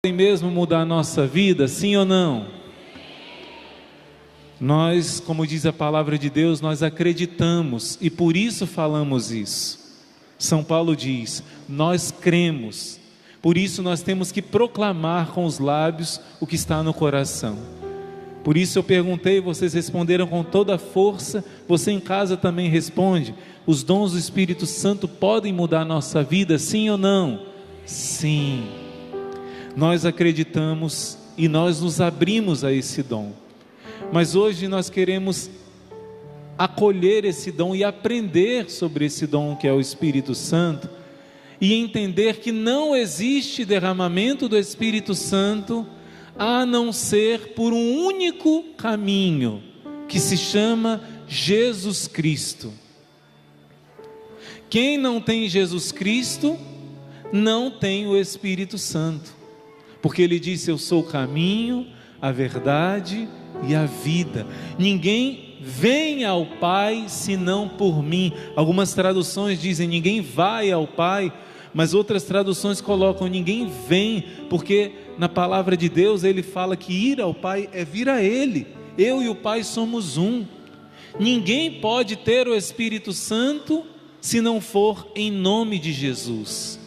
podem mesmo mudar a nossa vida, sim ou não? Nós, como diz a palavra de Deus, nós acreditamos e por isso falamos isso. São Paulo diz, nós cremos, por isso nós temos que proclamar com os lábios o que está no coração. Por isso eu perguntei, vocês responderam com toda a força. Você em casa também responde: os dons do Espírito Santo podem mudar a nossa vida, sim ou não? Sim. Nós acreditamos e nós nos abrimos a esse dom. Mas hoje nós queremos acolher esse dom e aprender sobre esse dom que é o Espírito Santo, e entender que não existe derramamento do Espírito Santo a não ser por um único caminho, que se chama Jesus Cristo. Quem não tem Jesus Cristo, não tem o Espírito Santo, porque ele disse: eu sou o caminho, a verdade e a vida. Ninguém vem ao Pai senão por mim. Algumas traduções dizem ninguém vai ao Pai, mas outras traduções colocam ninguém vem, porque na palavra de Deus ele fala que ir ao Pai é vir a Ele. Eu e o Pai somos um. Ninguém pode ter o Espírito Santo se não for em nome de Jesus,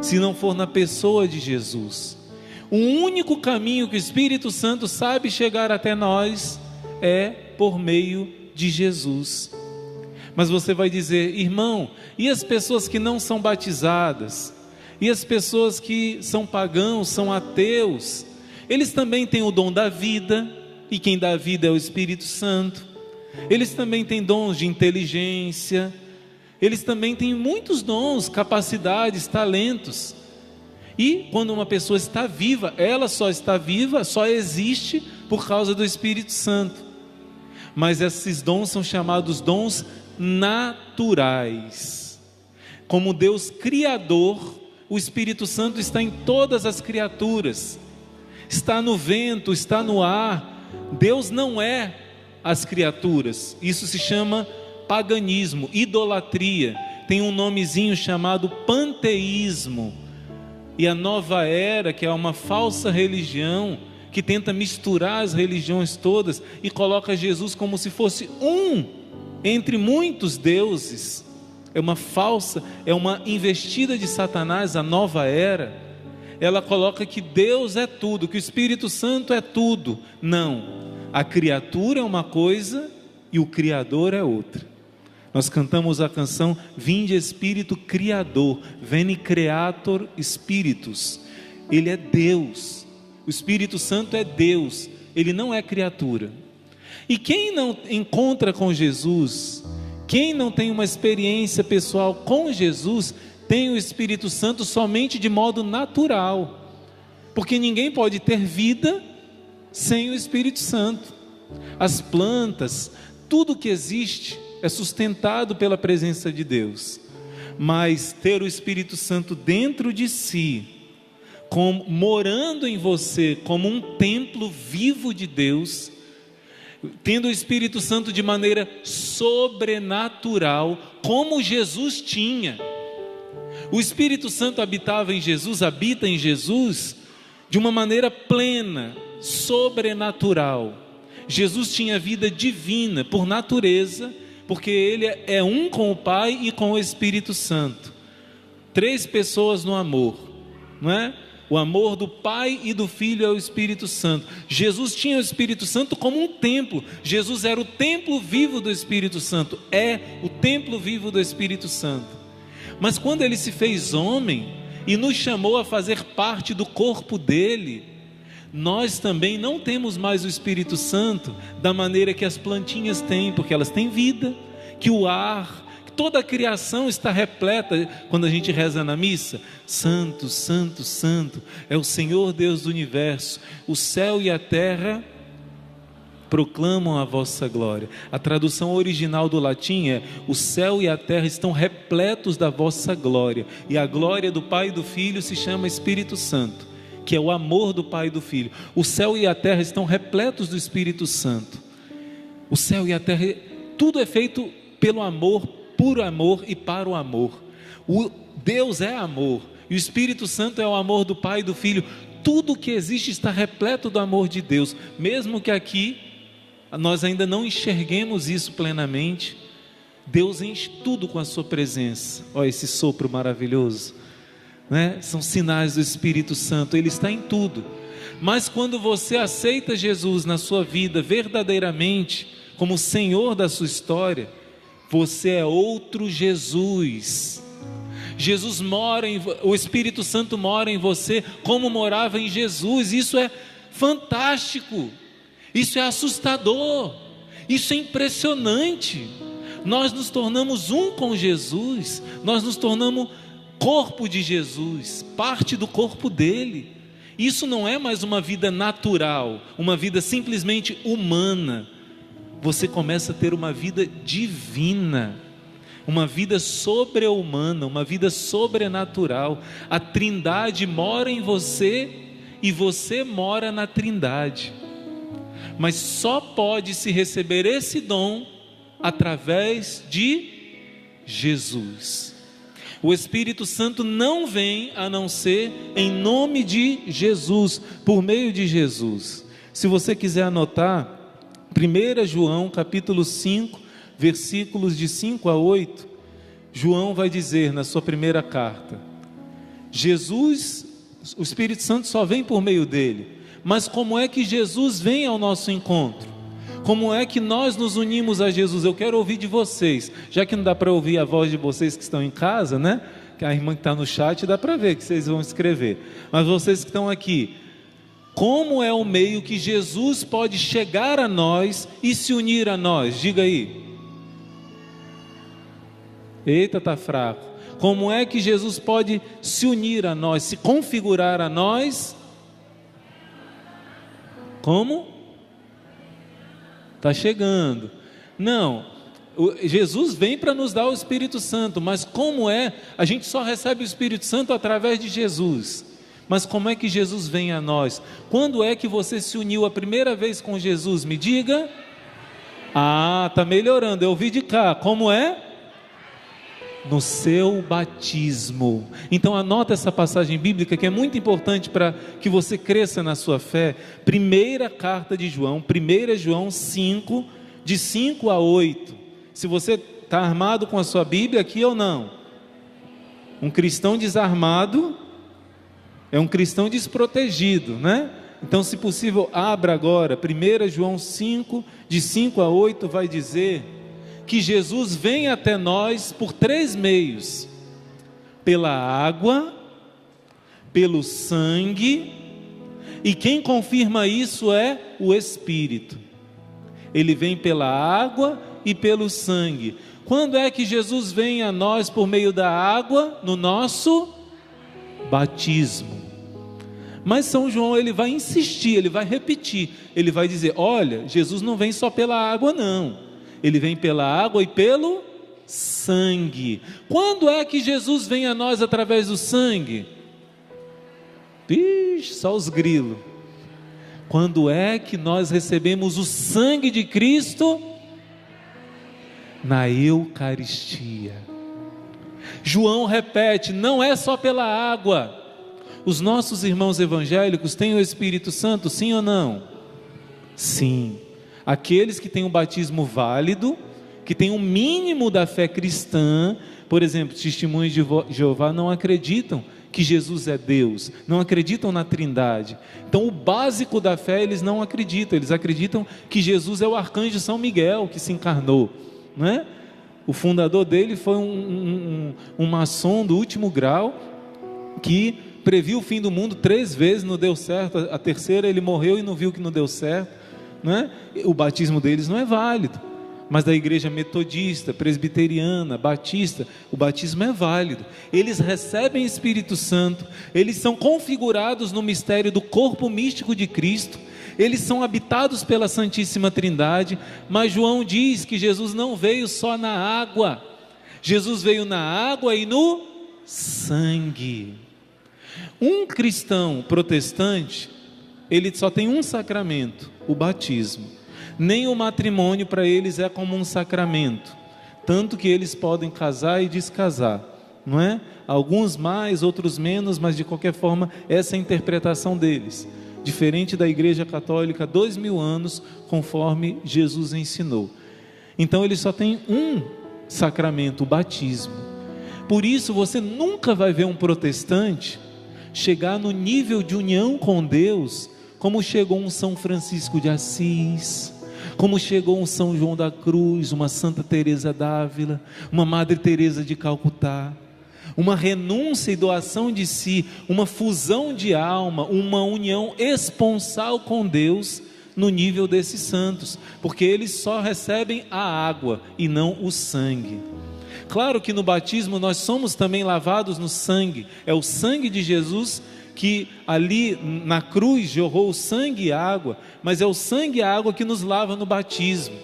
se não for na pessoa de Jesus. O único caminho que o Espírito Santo sabe chegar até nós é por meio de Jesus. Mas você vai dizer: irmão, e as pessoas que não são batizadas? E as pessoas que são pagãos, são ateus? Eles também têm o dom da vida, e quem dá a vida é o Espírito Santo. Eles também têm dons de inteligência, eles também têm muitos dons, capacidades, talentos. E quando uma pessoa está viva, ela só está viva, só existe por causa do Espírito Santo. Mas esses dons são chamados dons naturais. Como Deus Criador, o Espírito Santo está em todas as criaturas, está no vento, está no ar. Deus não é as criaturas. Isso se chama paganismo, idolatria. Tem um nomezinho chamado panteísmo. E a nova era, que é uma falsa religião, que tenta misturar as religiões todas e coloca Jesus como se fosse um entre muitos deuses. É uma falsa, é uma investida de Satanás, a nova era. Ela coloca que Deus é tudo, que o Espírito Santo é tudo. Não, a criatura é uma coisa e o Criador é outra. Nós cantamos a canção Vinde Espírito Criador, Veni Creator Spiritus. Ele é Deus, o Espírito Santo é Deus, ele não é criatura. E quem não encontra com Jesus, quem não tem uma experiência pessoal com Jesus, tem o Espírito Santo somente de modo natural, porque ninguém pode ter vida sem o Espírito Santo. As plantas, tudo que existe é sustentado pela presença de Deus, mas ter o Espírito Santo dentro de si, morando em você como um templo vivo de Deus, tendo o Espírito Santo de maneira sobrenatural, como Jesus tinha. O Espírito Santo habitava em Jesus, habita em Jesus de uma maneira plena, sobrenatural. Jesus tinha vida divina por natureza, porque ele é um com o Pai e com o Espírito Santo. 3 pessoas no amor, não é? O amor do Pai e do Filho é o Espírito Santo. Jesus tinha o Espírito Santo como um templo. Jesus era o templo vivo do Espírito Santo. É o templo vivo do Espírito Santo. Mas quando ele se fez homem e nos chamou a fazer parte do corpo dele, nós também não temos mais o Espírito Santo da maneira que as plantinhas têm, porque elas têm vida, que o ar, toda a criação está repleta. Quando a gente reza na missa, Santo, Santo, Santo, é o Senhor Deus do universo, o céu e a terra proclamam a vossa glória. A tradução original do latim é: o céu e a terra estão repletos da vossa glória. E a glória do Pai e do Filho se chama Espírito Santo, que é o amor do Pai e do Filho. O céu e a terra estão repletos do Espírito Santo. O céu e a terra, tudo é feito pelo amor, por amor e para o amor. Deus é amor, e o Espírito Santo é o amor do Pai e do Filho. tudo que existe está repleto do amor de Deus, mesmo que aqui nós ainda não enxerguemos isso plenamente. Deus enche tudo com a sua presença. Olha esse sopro maravilhoso, né? São sinais do Espírito Santo, Ele está em tudo. Mas quando você aceita Jesus na sua vida verdadeiramente como Senhor da sua história, você é outro Jesus. Jesus mora o Espírito Santo mora em você como morava em Jesus. Isso é fantástico, isso é assustador, isso é impressionante. Nós nos tornamos um com Jesus, nós nos tornamos corpo de Jesus, parte do corpo dele. Isso não é mais uma vida natural, uma vida simplesmente humana. Você começa a ter uma vida divina, uma vida sobre-humana, uma vida sobrenatural. A Trindade mora em você e você mora na Trindade. Mas só pode se receber esse dom através de Jesus. O Espírito Santo não vem a não ser em nome de Jesus, por meio de Jesus. Se você quiser anotar, 1 João capítulo 5, versículos de 5 a 8, João vai dizer na sua primeira carta: Jesus, o Espírito Santo só vem por meio dele. Mas como é que Jesus vem ao nosso encontro? Como é que nós nos unimos a Jesus? Eu quero ouvir de vocês, já que não dá para ouvir a voz de vocês que estão em casa, né? Que a irmã que está no chat dá para ver que vocês vão escrever. Mas vocês que estão aqui, como é o meio que Jesus pode chegar a nós e se unir a nós? Diga aí. Eita, está fraco. Como é que Jesus pode se unir a nós, se configurar a nós? Como? Está chegando. Não, Jesus vem para nos dar o Espírito Santo, mas como é? A gente só recebe o Espírito Santo através de Jesus. Mas como é que Jesus vem a nós? Quando é que você se uniu a primeira vez com Jesus? Me diga. Ah, está melhorando, eu ouvi de cá. Como é? No seu batismo. Então anota essa passagem bíblica que é muito importante para que você cresça na sua fé. Primeira carta de João, 1 João 5, de 5 a 8. Se você está armado com a sua Bíblia aqui ou não. Um cristão desarmado é um cristão desprotegido, né? Então, se possível, abra agora. 1 João 5, de 5 a 8, vai dizer que Jesus vem até nós por 3 meios: pela água, pelo sangue, e quem confirma isso é o Espírito. Ele vem pela água e pelo sangue. Quando é que Jesus vem a nós por meio da água? No nosso batismo. Mas São João, ele vai insistir, ele vai repetir, ele vai dizer: olha, Jesus não vem só pela água não, ele vem pela água e pelo sangue. Quando é que Jesus vem a nós através do sangue? Ixi, só os grilos. Quando é que nós recebemos o sangue de Cristo? Na Eucaristia. João repete: não é só pela água. Os nossos irmãos evangélicos têm o Espírito Santo, sim ou não? Sim. Aqueles que têm um batismo válido, que têm um mínimo da fé cristã, por exemplo, testemunhos de Jeová, não acreditam que Jesus é Deus, não acreditam na Trindade. Então o básico da fé eles não acreditam, eles acreditam que Jesus é o arcanjo São Miguel que se encarnou, não é? O fundador dele foi um maçom do último grau, que previu o fim do mundo 3 vezes, não deu certo, a terceira ele morreu e não viu que não deu certo. Não é? O batismo deles não é válido, mas da igreja metodista, presbiteriana, batista, o batismo é válido. Eles recebem Espírito Santo, eles são configurados no mistério do corpo místico de Cristo, eles são habitados pela Santíssima Trindade. Mas João diz que Jesus não veio só na água, Jesus veio na água e no sangue. Um cristão protestante, ele só tem um sacramento: o batismo. Nem o matrimônio para eles é como um sacramento, tanto que eles podem casar e descasar, não é? Alguns mais, outros menos, mas de qualquer forma, essa é a interpretação deles. Diferente da Igreja Católica, 2000 anos, conforme Jesus ensinou. Então ele só tem um sacramento, o batismo. Por isso você nunca vai ver um protestante chegar no nível de união com Deus, como chegou um São Francisco de Assis, como chegou um São João da Cruz, uma Santa Teresa d'Ávila, uma Madre Teresa de Calcutá. Uma renúncia e doação de si, uma fusão de alma, uma união esponsal com Deus no nível desses santos, porque eles só recebem a água e não o sangue. Claro que no batismo nós somos também lavados no sangue, é o sangue de Jesus que ali na cruz jorrou o sangue e a água, mas é o sangue e a água que nos lava no batismo.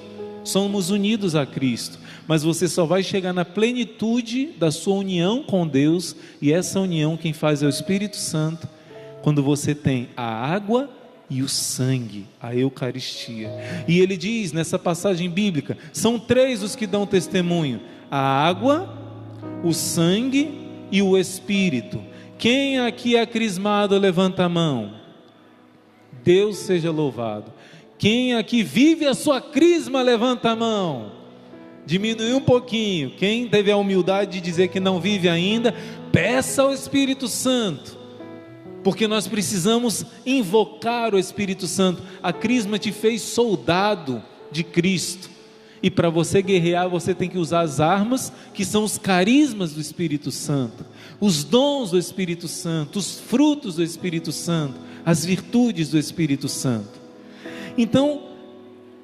Somos unidos a Cristo, mas você só vai chegar na plenitude da sua união com Deus, e essa união quem faz é o Espírito Santo, quando você tem a água e o sangue, a Eucaristia. E ele diz nessa passagem bíblica, são 3 os que dão testemunho: a água, o sangue e o Espírito. Quem aqui é crismado, levanta a mão. Deus seja louvado. Quem aqui vive a sua crisma, levanta a mão. Diminui um pouquinho. Quem teve a humildade de dizer que não vive ainda, peça ao Espírito Santo, porque nós precisamos invocar o Espírito Santo. A crisma te fez soldado de Cristo, e para você guerrear você tem que usar as armas que são os carismas do Espírito Santo, os dons do Espírito Santo, os frutos do Espírito Santo, as virtudes do Espírito Santo. Então,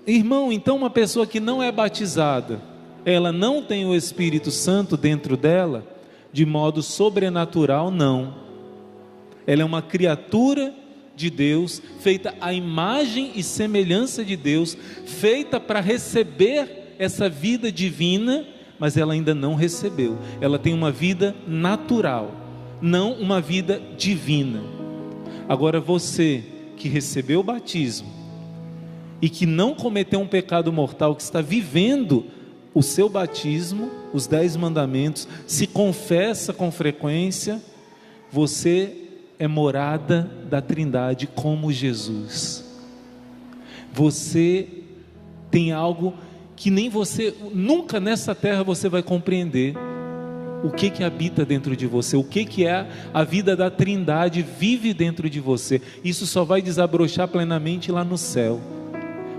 irmão, uma pessoa que não é batizada, ela não tem o Espírito Santo dentro dela, de modo sobrenatural, não. Ela é uma criatura de Deus, feita à imagem e semelhança de Deus, feita para receber essa vida divina, mas ela ainda não recebeu. Ela tem uma vida natural, não uma vida divina. Agora você que recebeu o batismo e que não cometeu um pecado mortal, que está vivendo o seu batismo, os 10 mandamentos, se confessa com frequência, você é morada da Trindade como Jesus. Você tem algo que nem você, nunca nessa terra você vai compreender. O que habita dentro de você, o que é a vida da Trindade vive dentro de você. Isso só vai desabrochar plenamente lá no céu,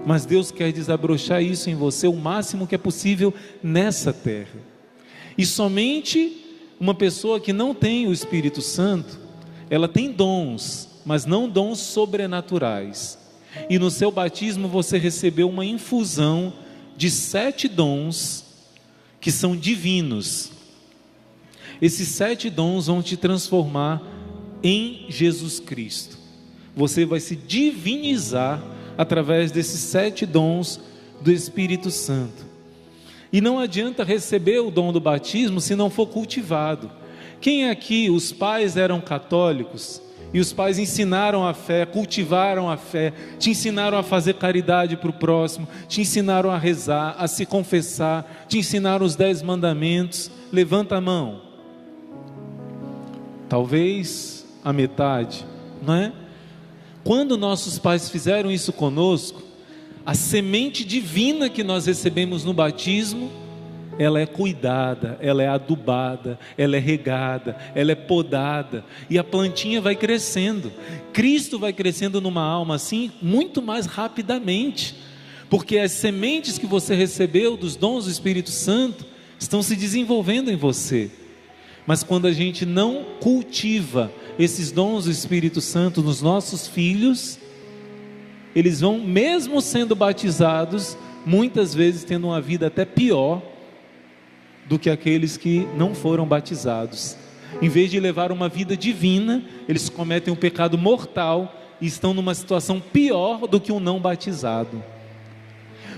mas Deus quer desabrochar isso em você o máximo que é possível nessa terra. E somente uma pessoa que não tem o Espírito Santo, ela tem dons, mas não dons sobrenaturais. E no seu batismo você recebeu uma infusão de 7 dons que são divinos. Esses 7 dons vão te transformar em Jesus Cristo. Você vai se divinizar através desses 7 dons do Espírito Santo. E não adianta receber o dom do batismo se não for cultivado. Quem aqui, os pais eram católicos, e os pais ensinaram a fé, cultivaram a fé, te ensinaram a fazer caridade para o próximo, te ensinaram a rezar, a se confessar, te ensinaram os 10 mandamentos? Levanta a mão. Talvez a metade, não é? Quando nossos pais fizeram isso conosco, a semente divina que nós recebemos no batismo, ela é cuidada, ela é adubada, ela é regada, ela é podada, e a plantinha vai crescendo. Cristo vai crescendo numa alma assim, muito mais rapidamente, porque as sementes que você recebeu dos dons do Espírito Santo, estão se desenvolvendo em você. Mas quando a gente não cultiva esses dons do Espírito Santo nos nossos filhos, eles vão, mesmo sendo batizados, muitas vezes tendo uma vida até pior do que aqueles que não foram batizados. Em vez de levar uma vida divina, eles cometem um pecado mortal e estão numa situação pior do que um não batizado.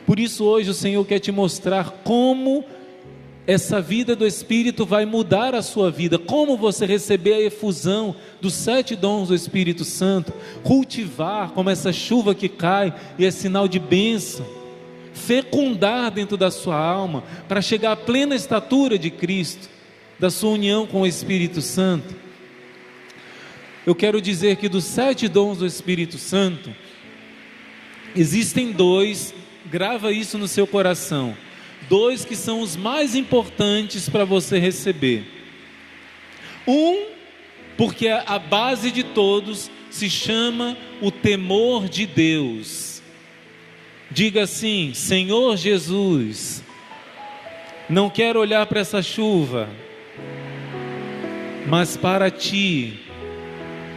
Por isso hoje o Senhor quer te mostrar como essa vida do Espírito vai mudar a sua vida, como você receber a efusão dos 7 dons do Espírito Santo, cultivar como essa chuva que cai e é sinal de bênção, fecundar dentro da sua alma, para chegar à plena estatura de Cristo. da sua união com o Espírito Santo, eu quero dizer que dos 7 dons do Espírito Santo, existem 2, grava isso no seu coração, 2 que são os mais importantes para você receber. Porque a base de todos se chama o temor de Deus. Diga assim: Senhor Jesus, não quero olhar para essa chuva, mas para Ti,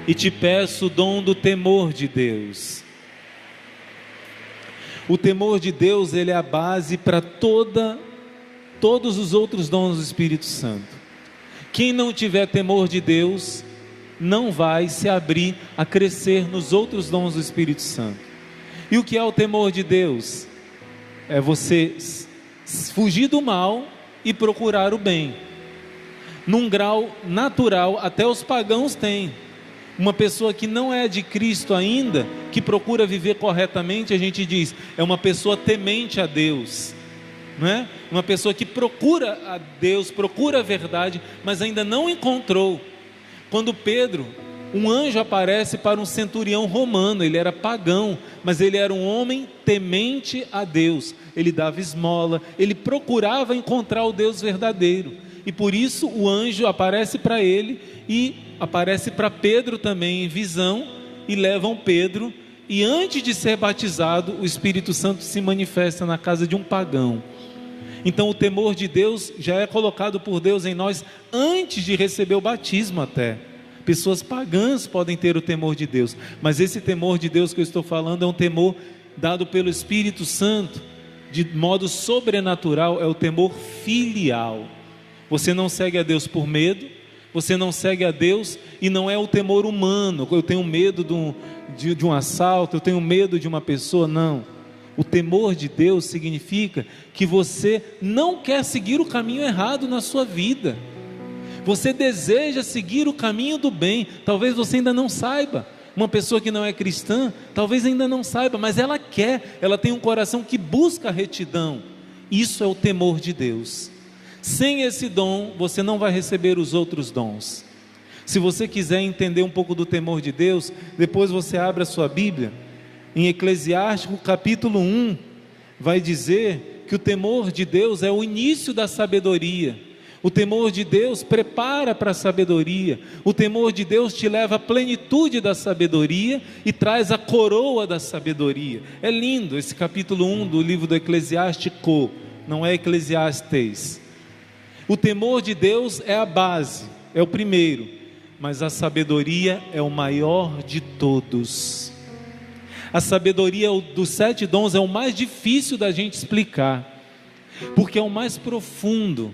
e te peço o dom do temor de Deus. O temor de Deus, ele é a base para todos os outros dons do Espírito Santo. Quem não tiver temor de Deus, não vai se abrir a crescer nos outros dons do Espírito Santo. E o que é o temor de Deus? É você fugir do mal e procurar o bem. Num grau natural, até os pagãos têm. Uma pessoa que não é de Cristo ainda, que procura viver corretamente, a gente diz, é uma pessoa temente a Deus, não é? Uma pessoa que procura a Deus, procura a verdade, mas ainda não encontrou. Quando Pedro, um anjo aparece para um centurião romano, ele era pagão, mas ele era um homem temente a Deus, ele dava esmola, ele procurava encontrar o Deus verdadeiro, e por isso o anjo aparece para ele, e aparece para Pedro também em visão, e levam Pedro, e antes de ser batizado, o Espírito Santo se manifesta na casa de um pagão. Então o temor de Deus já é colocado por Deus em nós antes de receber o batismo até. Pessoas pagãs podem ter o temor de Deus, mas esse temor de Deus que eu estou falando é um temor dado pelo Espírito Santo, de modo sobrenatural, é o temor filial. Você não segue a Deus por medo, você não segue a Deus, e não é o temor humano, eu tenho medo de um assalto, eu tenho medo de uma pessoa, não. O temor de Deus significa que você não quer seguir o caminho errado na sua vida, você deseja seguir o caminho do bem. Talvez você ainda não saiba, uma pessoa que não é cristã, talvez ainda não saiba, mas ela quer, ela tem um coração que busca a retidão. Isso é o temor de Deus. Sem esse dom, você não vai receber os outros dons. Se você quiser entender um pouco do temor de Deus, depois você abre a sua Bíblia, em Eclesiástico capítulo 1, vai dizer que o temor de Deus é o início da sabedoria. O temor de Deus prepara para a sabedoria. O temor de Deus te leva à plenitude da sabedoria e traz a coroa da sabedoria. É lindo esse capítulo 1 do livro do Eclesiástico, não é Eclesiastes. O temor de Deus é a base, é o primeiro, mas a sabedoria é o maior de todos. A sabedoria dos 7 dons é o mais difícil da gente explicar, porque é o mais profundo,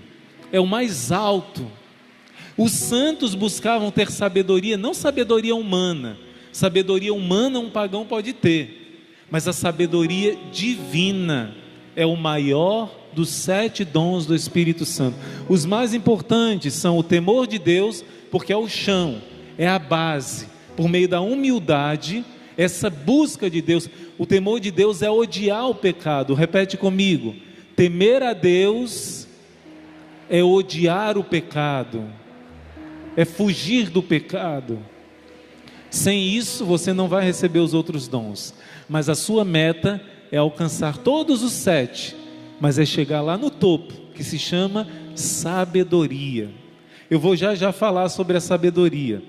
é o mais alto. Os santos buscavam ter sabedoria, não sabedoria humana. Sabedoria humana um pagão pode ter, mas a sabedoria divina é o maior dos 7 dons do Espírito Santo. Os mais importantes são o temor de Deus, porque é o chão, é a base. Por meio da humildade, essa busca de Deus, o temor de Deus é odiar o pecado. Repete comigo: temer a Deus é odiar o pecado, é fugir do pecado. Sem isso você não vai receber os outros dons, mas a sua meta é alcançar todos os 7, mas é chegar lá no topo, que se chama sabedoria. Eu vou já falar sobre a sabedoria,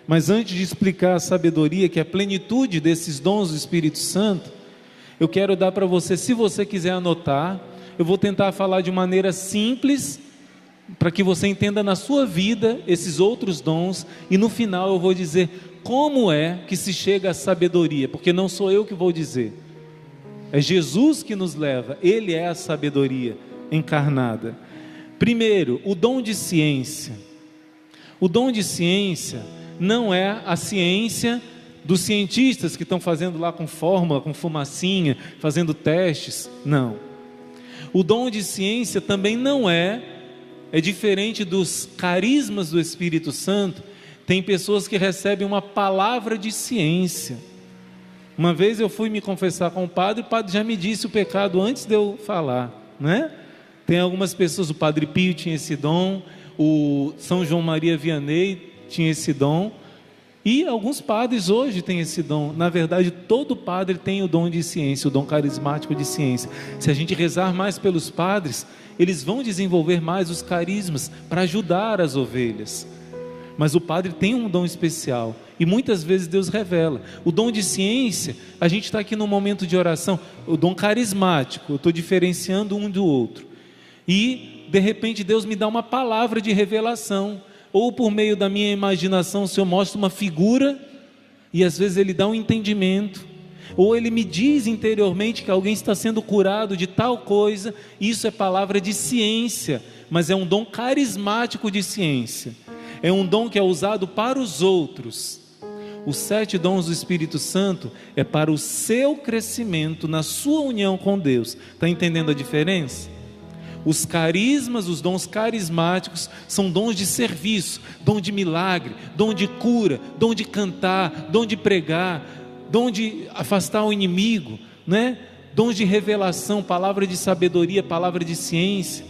mas antes de explicar a sabedoria, que é a plenitude desses dons do Espírito Santo, eu quero dar para você, se você quiser anotar, eu vou tentar falar de maneira simples, para que você entenda na sua vida esses outros dons, e no final eu vou dizer como é que se chega à sabedoria, porque não sou eu que vou dizer, é Jesus que nos leva, Ele é a sabedoria encarnada. Primeiro, o dom de ciência. O dom de ciência não é a ciência dos cientistas que estão fazendo lá com fórmula, com fumacinha, fazendo testes, não. O dom de ciência também não é diferente dos carismas do Espírito Santo. Tem pessoas que recebem uma palavra de ciência. Uma vez eu fui me confessar com o padre já me disse o pecado antes de eu falar, não é? Tem algumas pessoas, o Padre Pio tinha esse dom, o São João Maria Vianney tinha esse dom, e alguns padres hoje têm esse dom. Na verdade, todo padre tem o dom de ciência, o dom carismático de ciência. Se a gente rezar mais pelos padres, eles vão desenvolver mais os carismas para ajudar as ovelhas. Mas o padre tem um dom especial, e muitas vezes Deus revela. O dom de ciência, a gente está aqui no momento de oração, o dom carismático, eu estou diferenciando um do outro. E de repente Deus me dá uma palavra de revelação, ou por meio da minha imaginação o Senhor mostra uma figura, e às vezes Ele dá um entendimento, ou Ele me diz interiormente que alguém está sendo curado de tal coisa. Isso é palavra de ciência, mas é um dom carismático de ciência, é um dom que é usado para os outros. Os 7 dons do Espírito Santo é para o seu crescimento na sua união com Deus. Está entendendo a diferença? Os carismas, os dons carismáticos são dons de serviço, dom de milagre, dom de cura, dom de cantar, dom de pregar, dom de afastar o inimigo, né? Dons de revelação, palavra de sabedoria, palavra de ciência.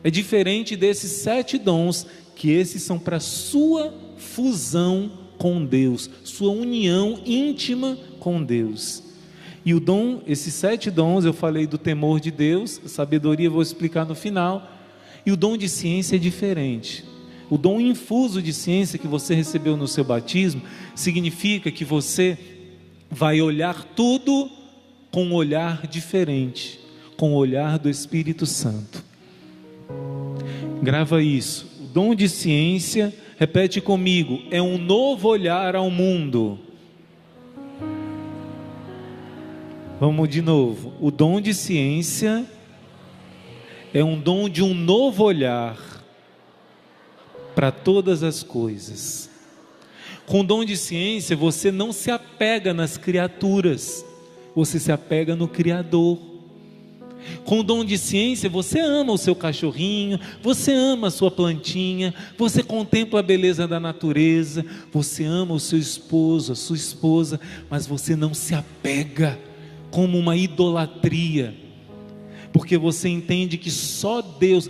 É diferente desses 7 dons, que esses são para sua fusão com Deus, sua união íntima com Deus. E o dom, esses 7 dons, eu falei do temor de Deus, sabedoria eu vou explicar no final. E o dom de ciência é diferente. O dom infuso de ciência que você recebeu no seu batismo, significa que você vai olhar tudo com um olhar diferente, com o olhar do Espírito Santo. Grava isso. O dom de ciência, repete comigo, é um novo olhar ao mundo. Vamos de novo. O dom de ciência é um dom de um novo olhar para todas as coisas. Com o dom de ciência, você não se apega nas criaturas, você se apega no Criador. Com o dom de ciência, você ama o seu cachorrinho, você ama a sua plantinha, você contempla a beleza da natureza, você ama o seu esposo, a sua esposa, mas você não se apega como uma idolatria, porque você entende que só Deus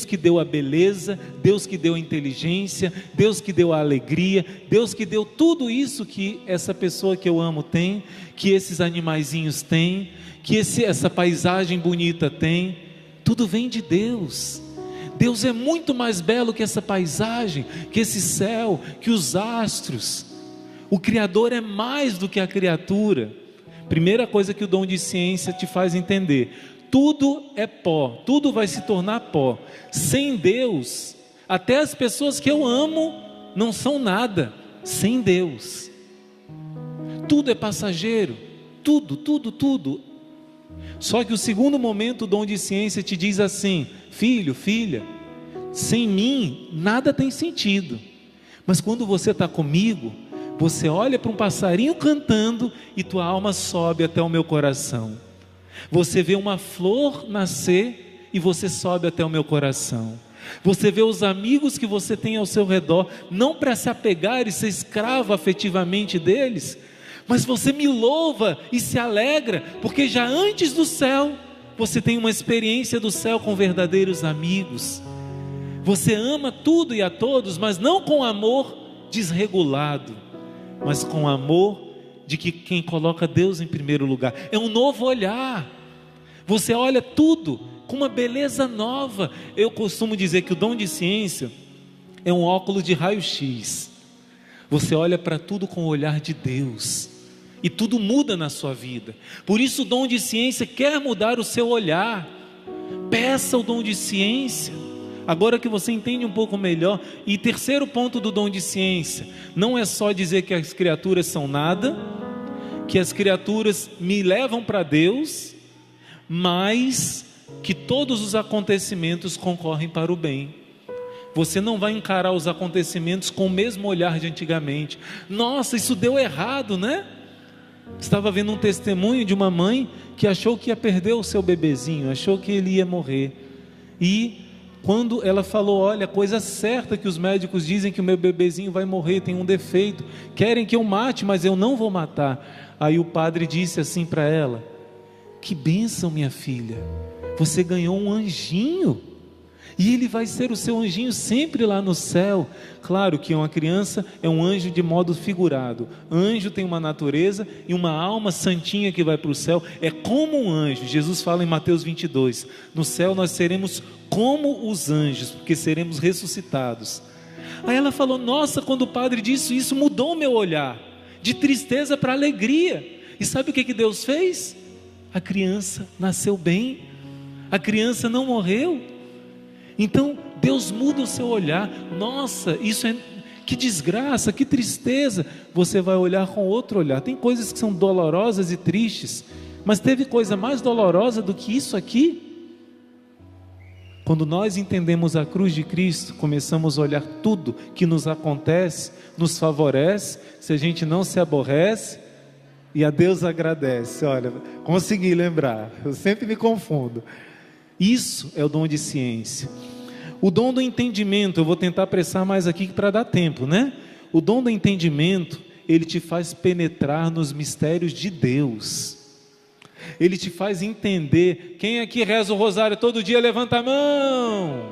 que deu a beleza, Deus que deu a inteligência, Deus que deu a alegria, Deus que deu tudo isso que essa pessoa que eu amo tem, que esses animaizinhos têm, que essa paisagem bonita tem, tudo vem de Deus. Deus é muito mais belo que essa paisagem, que esse céu, que os astros. O Criador é mais do que a criatura. Primeira coisa que o dom de ciência te faz entender: tudo é pó, tudo vai se tornar pó. Sem Deus, até as pessoas que eu amo não são nada. Sem Deus, tudo é passageiro, tudo. Só que o segundo momento, o dom de ciência te diz assim: filho, filha, sem mim nada tem sentido, mas quando você está comigo, você olha para um passarinho cantando e tua alma sobe até o meu coração. Você vê uma flor nascer e você sobe até o meu coração. Você vê os amigos que você tem ao seu redor, não para se apegar e ser escravo afetivamente deles, mas você me louva e se alegra, porque já antes do céu, você tem uma experiência do céu com verdadeiros amigos. Você ama tudo e a todos, mas não com amor desregulado, mas com amor de quem coloca Deus em primeiro lugar. É um novo olhar. Você olha tudo com uma beleza nova. Eu costumo dizer que o dom de ciência é um óculos de raio-x. Você olha para tudo com o olhar de Deus, e tudo muda na sua vida. Por isso o dom de ciência quer mudar o seu olhar. Peça o dom de ciência, agora que você entende um pouco melhor. E terceiro ponto do dom de ciência, não é só dizer que as criaturas são nada, que as criaturas me levam para Deus, mas que todos os acontecimentos concorrem para o bem. Você não vai encarar os acontecimentos com o mesmo olhar de antigamente. Nossa, isso deu errado, né? Estava vendo um testemunho de uma mãe que achou que ia perder o seu bebezinho, achou que ele ia morrer. E quando ela falou: olha, coisa certa que os médicos dizem que o meu bebezinho vai morrer, tem um defeito, querem que eu mate, mas eu não vou matar. Aí o padre disse assim para ela: Que bênção, minha filha, você ganhou um anjinho, e ele vai ser o seu anjinho sempre lá no céu. Claro que uma criança é um anjo de modo figurado. Anjo tem uma natureza e uma alma santinha que vai para o céu. É como um anjo. Jesus fala em Mateus 22, no céu nós seremos como os anjos, porque seremos ressuscitados. Aí ela falou, nossa, quando o padre disse isso, mudou o meu olhar, de tristeza para alegria. E sabe o que Deus fez? A criança nasceu bem, a criança não morreu. Então Deus muda o seu olhar. Nossa, isso é, que desgraça, que tristeza. Você vai olhar com outro olhar. Tem coisas que são dolorosas e tristes, mas teve coisa mais dolorosa do que isso aqui? Quando nós entendemos a cruz de Cristo, começamos a olhar tudo que nos acontece, nos favorece, se a gente não se aborrece, e a Deus agradece. Olha, consegui lembrar, eu sempre me confundo. Isso é o dom de ciência. O dom do entendimento, eu vou tentar apressar mais aqui para dar tempo, né? O dom do entendimento, ele te faz penetrar nos mistérios de Deus. Ele te faz entender. Quem aqui reza o rosário todo dia, levanta a mão.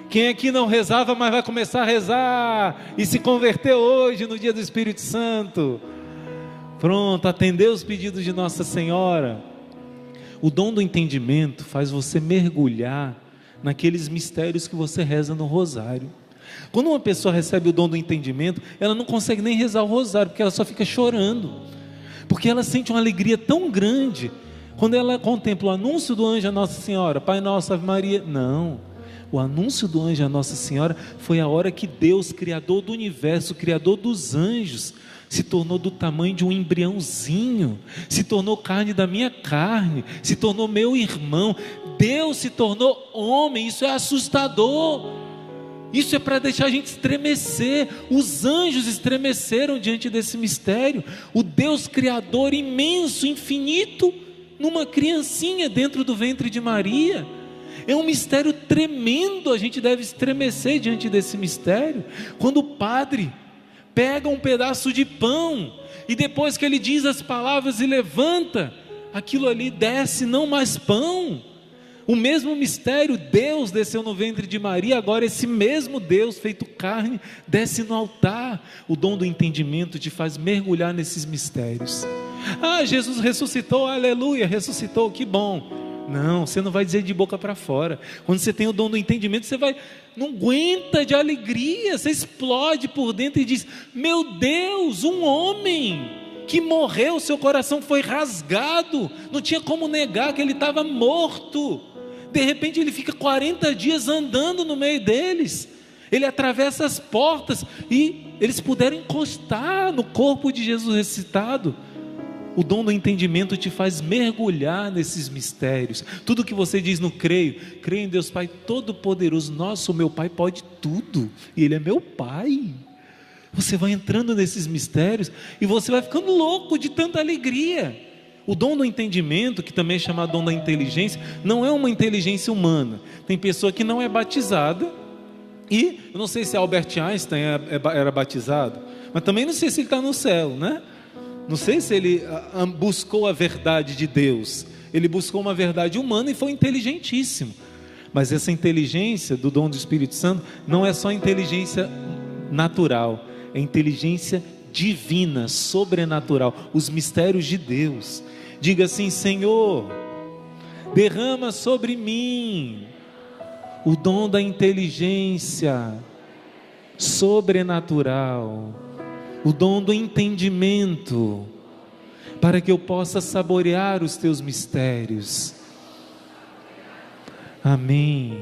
Quem aqui não rezava, mas vai começar a rezar e se converteu hoje no dia do Espírito Santo? Pronto, atendeu os pedidos de Nossa Senhora. O dom do entendimento faz você mergulhar naqueles mistérios que você reza no rosário. Quando uma pessoa recebe o dom do entendimento, ela não consegue nem rezar o rosário, porque ela só fica chorando, porque ela sente uma alegria tão grande, quando ela contempla o anúncio do anjo a Nossa Senhora, Pai Nosso, Ave Maria. Não, o anúncio do anjo a Nossa Senhora foi a hora que Deus, Criador do universo, Criador dos anjos, se tornou do tamanho de um embriãozinho, se tornou carne da minha carne, se tornou meu irmão. Deus se tornou homem. Isso é assustador. Isso é para deixar a gente estremecer. Os anjos estremeceram diante desse mistério. O Deus Criador imenso, infinito, numa criancinha dentro do ventre de Maria. É um mistério tremendo. A gente deve estremecer diante desse mistério. Quando o padre pega um pedaço de pão, e depois que ele diz as palavras e levanta, aquilo ali desce, não mais pão. O mesmo mistério, Deus desceu no ventre de Maria, agora esse mesmo Deus feito carne, desce no altar. O dom do entendimento te faz mergulhar nesses mistérios. Ah, Jesus ressuscitou, aleluia, ressuscitou, que bom. Não, você não vai dizer de boca para fora. Quando você tem o dom do entendimento, você não aguenta de alegria, você explode por dentro e diz, meu Deus, um homem que morreu, seu coração foi rasgado, não tinha como negar que ele estava morto. De repente ele fica 40 dias andando no meio deles, ele atravessa as portas e eles puderam encostar no corpo de Jesus ressuscitado. O dom do entendimento te faz mergulhar nesses mistérios. Tudo que você diz no creio em Deus Pai Todo-Poderoso. Nossa, o meu Pai pode tudo, e Ele é meu Pai. Você vai entrando nesses mistérios e você vai ficando louco de tanta alegria. O dom do entendimento, que também é chamado dom da inteligência, não é uma inteligência humana. Tem pessoa que não é batizada, e eu não sei se Albert Einstein era batizado, mas também não sei se ele está no céu, né? Não sei se ele buscou a verdade de Deus. Ele buscou uma verdade humana e foi inteligentíssimo. Mas essa inteligência do dom do Espírito Santo não é só inteligência natural, é inteligência divina, sobrenatural, os mistérios de Deus. Diga assim: Senhor, derrama sobre mim o dom da inteligência sobrenatural, o dom do entendimento, para que eu possa saborear os teus mistérios. Amém.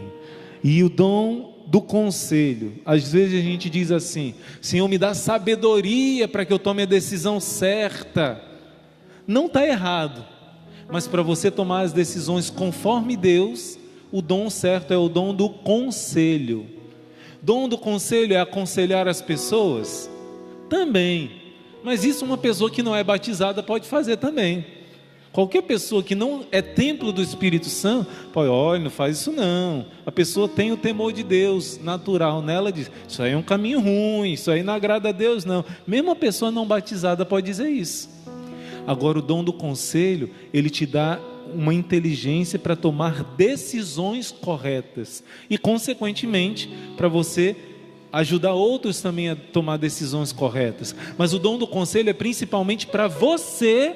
E o dom do conselho. Às vezes a gente diz assim: Senhor, me dá sabedoria para que eu tome a decisão certa. Não está errado, mas para você tomar as decisões conforme Deus, o dom certo é o dom do conselho. Dom do conselho é aconselhar as pessoas? Também, mas isso uma pessoa que não é batizada pode fazer também. Qualquer pessoa que não é templo do Espírito Santo pode, olha, não faz isso não. A pessoa tem o temor de Deus natural nela, diz, isso aí é um caminho ruim, isso aí não agrada a Deus não. Mesmo a pessoa não batizada pode dizer isso. Agora o dom do conselho, ele te dá uma inteligência para tomar decisões corretas e, consequentemente, para você ajudar outros também a tomar decisões corretas. Mas o dom do conselho é principalmente para você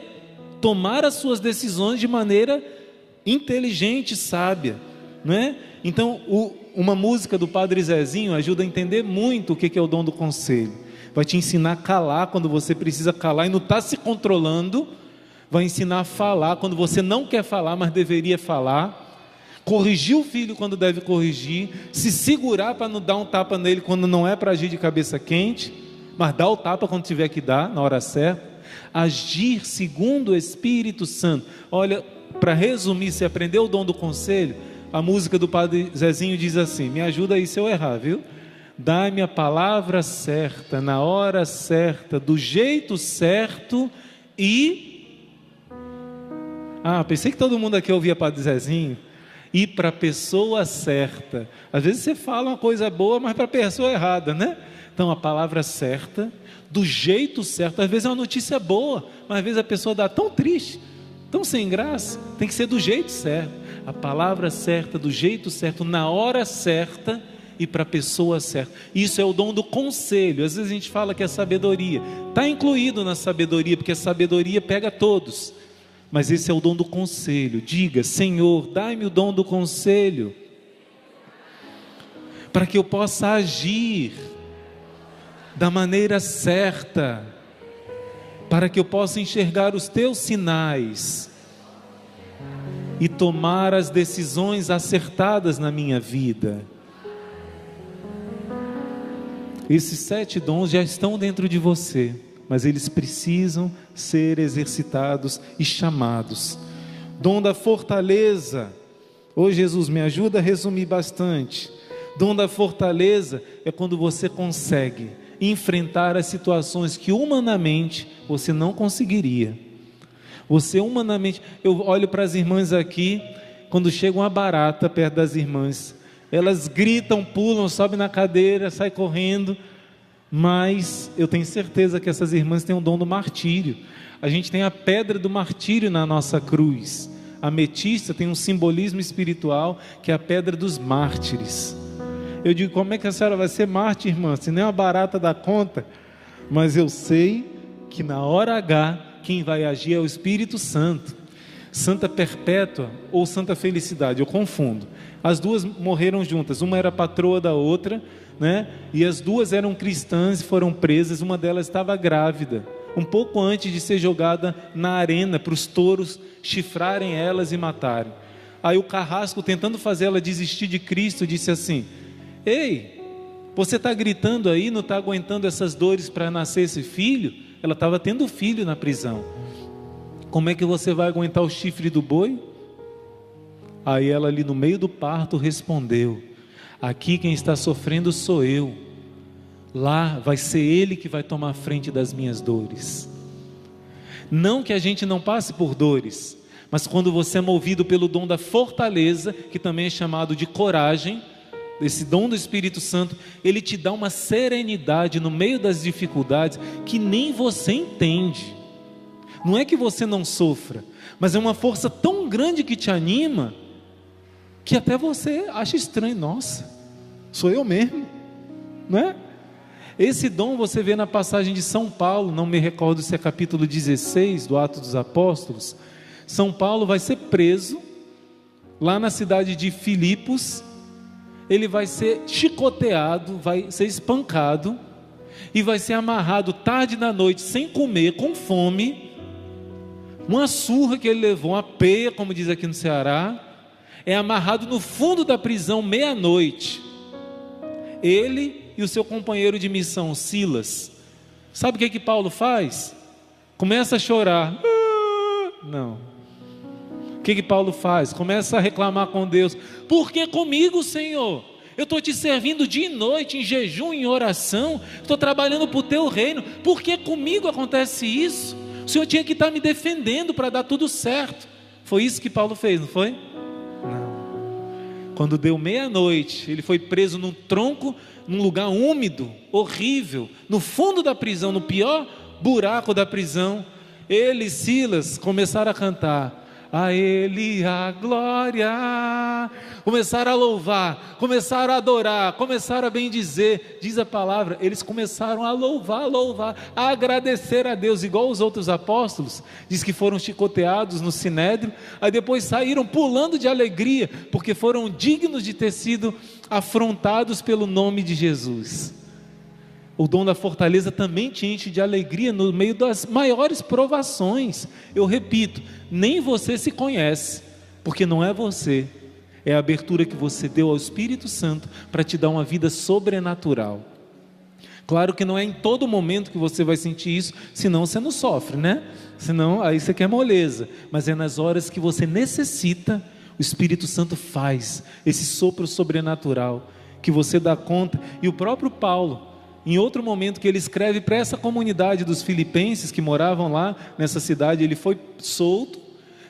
tomar as suas decisões de maneira inteligente, sábia, não é? Então, uma música do Padre Zezinho ajuda a entender muito o que é o dom do conselho. Vai te ensinar a calar quando você precisa calar e não está se controlando. Vai ensinar a falar quando você não quer falar, mas deveria falar. Corrigir o filho quando deve corrigir. Se segurar para não dar um tapa nele quando não é para agir de cabeça quente, mas dar o tapa quando tiver que dar, na hora certa. Agir segundo o Espírito Santo. Olha, para resumir, se aprendeu o dom do conselho, a música do Padre Zezinho diz assim: me ajuda aí se eu errar, viu? Dá-me a palavra certa, na hora certa, do jeito certo e... pensei que todo mundo aqui ouvia Padre Zezinho. E para a pessoa certa. Às vezes você fala uma coisa boa, mas para a pessoa errada, né? Então a palavra certa, do jeito certo. Às vezes é uma notícia boa, mas às vezes a pessoa dá tão triste, tão sem graça. Tem que ser do jeito certo. A palavra certa, do jeito certo, na hora certa e para a pessoa certa. Isso é o dom do conselho. Às vezes a gente fala que é sabedoria. Está incluído na sabedoria, porque a sabedoria pega todos. Mas esse é o dom do conselho. Diga: Senhor, dai-me o dom do conselho, para que eu possa agir da maneira certa, para que eu possa enxergar os teus sinais e tomar as decisões acertadas na minha vida. Esses 7 dons já estão dentro de você, mas eles precisam ser exercitados e chamados. Dom da fortaleza. Ô Jesus, me ajuda a resumir bastante. Dom da fortaleza é quando você consegue enfrentar as situações que humanamente você não conseguiria. Você humanamente... Eu olho para as irmãs aqui, quando chega uma barata perto das irmãs, elas gritam, pulam, sobem na cadeira, saem correndo. Mas eu tenho certeza que essas irmãs têm o dom do martírio. A gente tem a pedra do martírio na nossa cruz. A ametista tem um simbolismo espiritual, que é a pedra dos mártires. Eu digo: como é que a senhora vai ser mártir, irmã, se nem uma barata dá conta? Mas eu sei que na hora H, quem vai agir é o Espírito Santo. Santa Perpétua ou Santa Felicidade, eu confundo. As duas morreram juntas, uma era patroa da outra, né? E as duas eram cristãs e foram presas. Uma delas estava grávida, um pouco antes de ser jogada na arena para os touros chifrarem elas e matarem. Aí o carrasco, tentando fazer ela desistir de Cristo, disse assim: ei, você está gritando aí, não está aguentando essas dores para nascer esse filho? Ela estava tendo filho na prisão. Como é que você vai aguentar o chifre do boi? Aí ela, ali no meio do parto, respondeu: aqui quem está sofrendo sou eu. Lá vai ser Ele que vai tomar a frente das minhas dores. Não que a gente não passe por dores, mas quando você é movido pelo dom da fortaleza, que também é chamado de coragem, esse dom do Espírito Santo, ele te dá uma serenidade no meio das dificuldades que nem você entende. Não é que você não sofra, mas é uma força tão grande que te anima, que até você acha estranho. Nossa, sou eu mesmo, não é? Esse dom você vê na passagem de São Paulo, não me recordo se é capítulo 16 do Atos dos Apóstolos. São Paulo vai ser preso lá na cidade de Filipos. Ele vai ser chicoteado, vai ser espancado e vai ser amarrado tarde da noite, sem comer, com fome. Uma surra que ele levou, uma peia, como diz aqui no Ceará. É amarrado no fundo da prisão, meia-noite. Ele e o seu companheiro de missão, Silas. Sabe o que Paulo faz? Começa a chorar. Não. O que Paulo faz? Começa a reclamar com Deus: por que comigo, Senhor? Eu estou te servindo dia e noite, em jejum, em oração, estou trabalhando para o teu reino. Por que comigo acontece isso? O Senhor tinha que estar me defendendo para dar tudo certo. Foi isso que Paulo fez, não foi? Não. Quando deu meia-noite, ele foi preso num tronco, num lugar úmido, horrível, no fundo da prisão, no pior buraco da prisão. Ele e Silas começaram a cantar: a Ele a glória. Começaram a louvar, começaram a adorar, começaram a bendizer. Diz a palavra, eles começaram a louvar, a agradecer a Deus, igual os outros apóstolos. Diz que foram chicoteados no sinédrio, aí depois saíram pulando de alegria, porque foram dignos de ter sido afrontados pelo nome de Jesus. O dom da fortaleza também te enche de alegria no meio das maiores provações. Eu repito, nem você se conhece, porque não é você, é a abertura que você deu ao Espírito Santo para te dar uma vida sobrenatural. Claro que não é em todo momento que você vai sentir isso, senão você não sofre, né? Senão aí você quer moleza, mas é nas horas que você necessita, o Espírito Santo faz esse sopro sobrenatural, que você dá conta. E o próprio Paulo, em outro momento que ele escreve para essa comunidade dos filipenses que moravam lá nessa cidade, ele foi solto.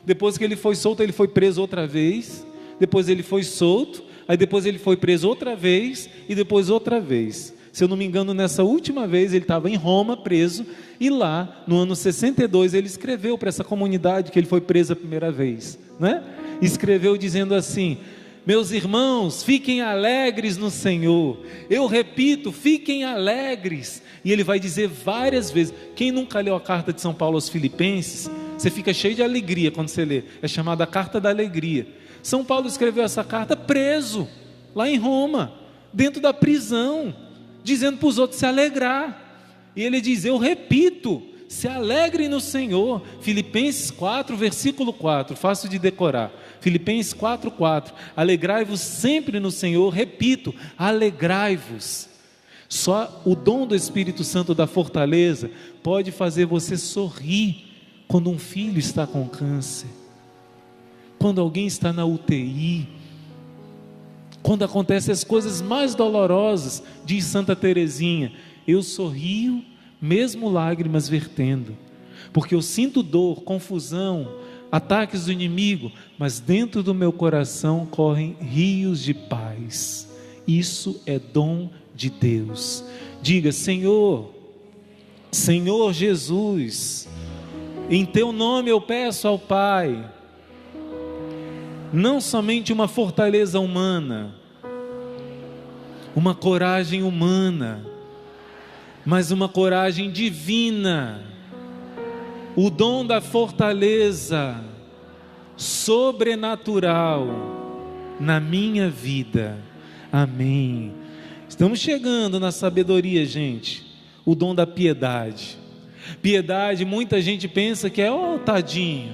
Depois que ele foi solto, ele foi preso outra vez. Depois ele foi solto, aí depois ele foi preso outra vez e depois outra vez. Se eu não me engano, nessa última vez ele estava em Roma preso, e lá no ano 62 ele escreveu para essa comunidade que ele foi preso a primeira vez, né? Escreveu dizendo assim: meus irmãos, fiquem alegres no Senhor. Eu repito, fiquem alegres. E ele vai dizer várias vezes. Quem nunca leu a carta de São Paulo aos Filipenses, você fica cheio de alegria quando você lê. É chamada a carta da alegria. São Paulo escreveu essa carta preso, lá em Roma, dentro da prisão, dizendo para os outros se alegrar. E ele diz: eu repito, se alegrem no Senhor. Filipenses 4, versículo 4, fácil de decorar. Filipenses 4:4, alegrai-vos sempre no Senhor. Repito, alegrai-vos. Só o dom do Espírito Santo da fortaleza pode fazer você sorrir quando um filho está com câncer, quando alguém está na UTI, quando acontecem as coisas mais dolorosas. Diz Santa Teresinha: eu sorrio mesmo lágrimas vertendo, porque eu sinto dor, confusão, ataques do inimigo, mas dentro do meu coração correm rios de paz. Isso é dom de Deus. Diga: Senhor, Senhor Jesus, em teu nome eu peço ao Pai, não somente uma fortaleza humana, uma coragem humana, mas uma coragem divina, o dom da fortaleza sobrenatural na minha vida. Amém. Estamos chegando na sabedoria, gente. O dom da piedade. Piedade, muita gente pensa que é, tadinho,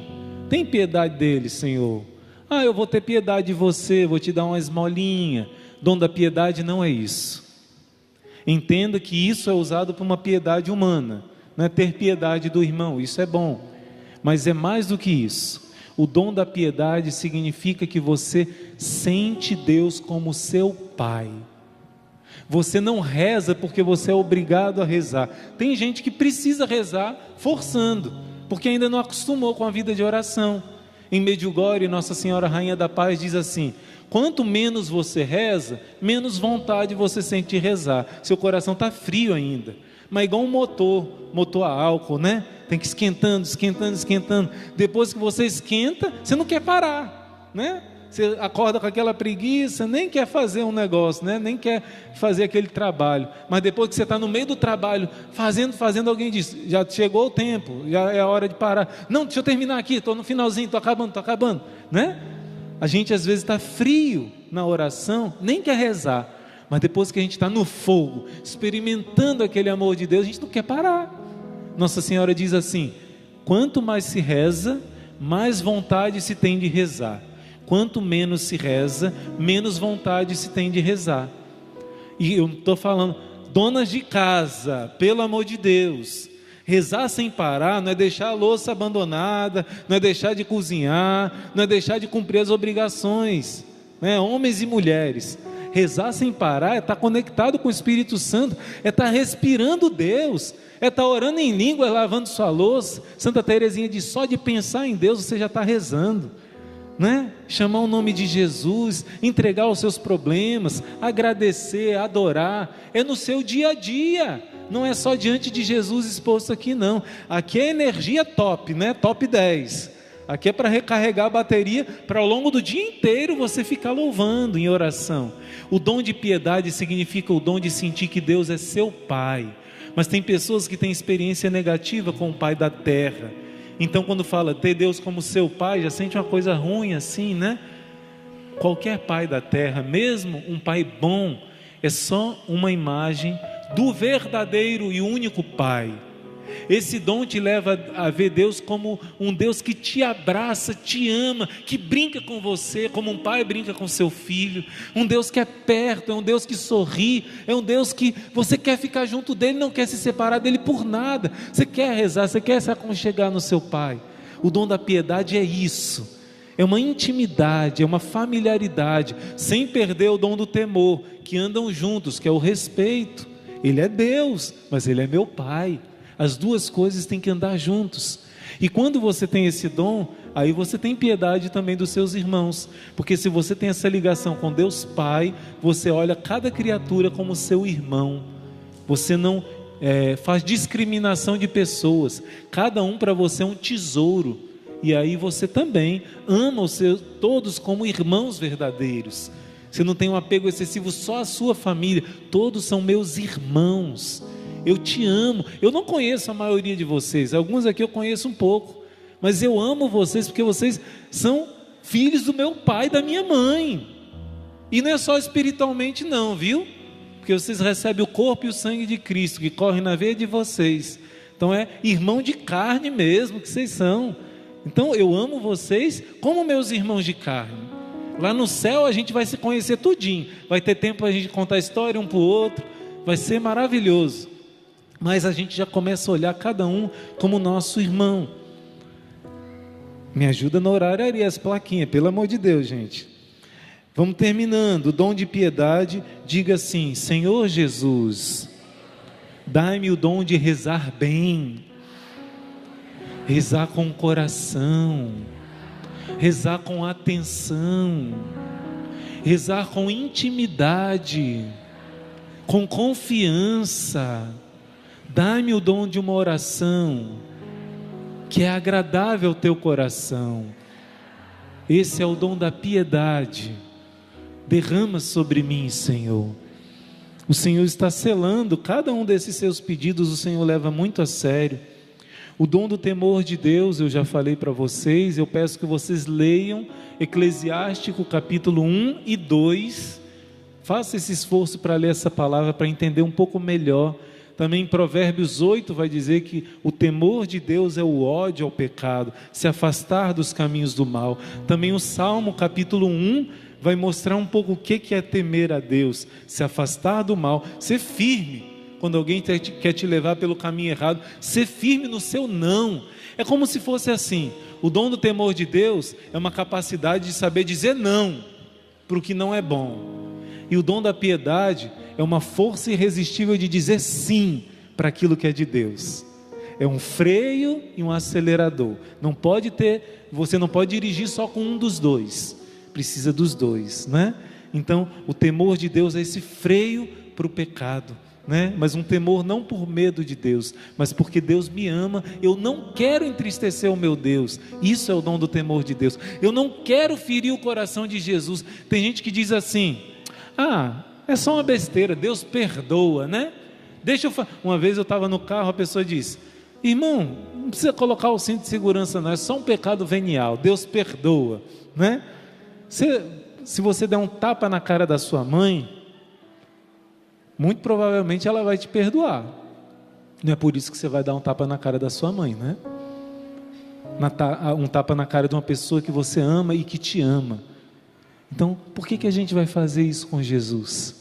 tem piedade dele, Senhor. Eu vou ter piedade de você, vou te dar uma esmolinha. Dom da piedade não é isso. Entenda que isso é usado por uma piedade humana, não é ter piedade do irmão, isso é bom, mas é mais do que isso. O dom da piedade significa que você sente Deus como seu Pai. Você não reza porque você é obrigado a rezar. Tem gente que precisa rezar forçando, porque ainda não acostumou com a vida de oração. Em Medjugorje, Nossa Senhora Rainha da Paz diz assim: quanto menos você reza, menos vontade você sente de rezar. Seu coração está frio ainda, mas igual um motor a álcool, né? Tem que ir esquentando. Depois que você esquenta, você não quer parar, né? Você acorda com aquela preguiça, nem quer fazer um negócio, né? Nem quer fazer aquele trabalho. Mas depois que você está no meio do trabalho, fazendo, alguém diz: já chegou o tempo, já é a hora de parar. Não, deixa eu terminar aqui, estou no finalzinho, estou acabando, né? A gente às vezes está frio na oração, nem quer rezar, mas depois que a gente está no fogo, experimentando aquele amor de Deus, a gente não quer parar. Nossa Senhora diz assim: quanto mais se reza, mais vontade se tem de rezar. Quanto menos se reza, menos vontade se tem de rezar. E eu estou falando, donas de casa, pelo amor de Deus, rezar sem parar não é deixar a louça abandonada, não é deixar de cozinhar, não é deixar de cumprir as obrigações, né? Homens e mulheres, rezar sem parar é estar conectado com o Espírito Santo, é estar respirando Deus, é estar orando em línguas, lavando sua louça. Santa Teresinha diz: só de pensar em Deus você já está rezando, né? Chamar o nome de Jesus, entregar os seus problemas, agradecer, adorar, é no seu dia a dia, não é só diante de Jesus exposto aqui não. Aqui é energia top, né? Top 10, Aqui é para recarregar a bateria, para ao longo do dia inteiro você ficar louvando em oração. O dom de piedade significa o dom de sentir que Deus é seu Pai. Mas tem pessoas que têm experiência negativa com o Pai da terra. Então quando fala ter Deus como seu Pai, já sente uma coisa ruim assim, né? Qualquer pai da terra, mesmo um pai bom, é só uma imagem do verdadeiro e único Pai. Esse dom te leva a ver Deus como um Deus que te abraça, te ama, que brinca com você, como um pai brinca com seu filho. Um Deus que é perto, é um Deus que sorri, é um Deus que você quer ficar junto dele, não quer se separar dele por nada. Você quer rezar, você quer se aconchegar no seu Pai. O dom da piedade é isso. É uma intimidade, é uma familiaridade, sem perder o dom do temor, que andam juntos, que é o respeito. Ele é Deus, mas Ele é meu Pai. As duas coisas têm que andar juntos. E quando você tem esse dom, aí você tem piedade também dos seus irmãos. Porque se você tem essa ligação com Deus Pai, você olha cada criatura como seu irmão. Você não faz discriminação de pessoas. Cada um para você é um tesouro. E aí você também ama os seus, todos como irmãos verdadeiros. Você não tem um apego excessivo só à sua família. Todos são meus irmãos. Eu te amo. Eu não conheço a maioria de vocês. Alguns aqui eu conheço um pouco. Mas eu amo vocês porque vocês são filhos do meu pai e da minha mãe. E não é só espiritualmente não, viu? Porque vocês recebem o corpo e o sangue de Cristo que corre na veia de vocês. Então é irmão de carne mesmo que vocês são. Então eu amo vocês como meus irmãos de carne. Lá no céu a gente vai se conhecer tudinho. Vai ter tempo para a gente contar história um para o outro. Vai ser maravilhoso. Mas a gente já começa a olhar cada um como nosso irmão. Me ajuda no horário aí, as plaquinhas, pelo amor de Deus, gente. Vamos terminando. O dom de piedade, diga assim: Senhor Jesus, dai-me o dom de rezar bem, rezar com o coração, rezar com atenção, rezar com intimidade, com confiança. Dá-me o dom de uma oração que é agradável ao teu coração. Esse é o dom da piedade. Derrama sobre mim, Senhor. O Senhor está selando cada um desses seus pedidos. O Senhor leva muito a sério. O dom do temor de Deus, eu já falei para vocês. Eu peço que vocês leiam Eclesiástico capítulo 1 e 2. Faça esse esforço para ler essa palavra, para entender um pouco melhor. Também em Provérbios 8 vai dizer que o temor de Deus é o ódio ao pecado, se afastar dos caminhos do mal. Também o Salmo capítulo 1 vai mostrar um pouco o que é temer a Deus, se afastar do mal, ser firme. Quando alguém quer te levar pelo caminho errado, ser firme no seu não. É como se fosse assim: o dom do temor de Deus é uma capacidade de saber dizer não para o que não é bom. E o dom da piedade é uma força irresistível de dizer sim para aquilo que é de Deus. É um freio e um acelerador. Você não pode dirigir só com um dos dois. Precisa dos dois, né? Então, o temor de Deus é esse freio para o pecado, né? Mas um temor não por medo de Deus, mas porque Deus me ama. Eu não quero entristecer o meu Deus. Isso é o dom do temor de Deus. Eu não quero ferir o coração de Jesus. Tem gente que diz assim: é só uma besteira, Deus perdoa, né? Uma vez eu estava no carro, a pessoa disse: irmão, não precisa colocar o cinto de segurança não, é só um pecado venial, Deus perdoa, né? Se você der um tapa na cara da sua mãe, muito provavelmente ela vai te perdoar. Não é por isso que você vai dar um tapa na cara da sua mãe, né? Um tapa na cara de uma pessoa que você ama e que te ama. Então, por que a gente vai fazer isso com Jesus?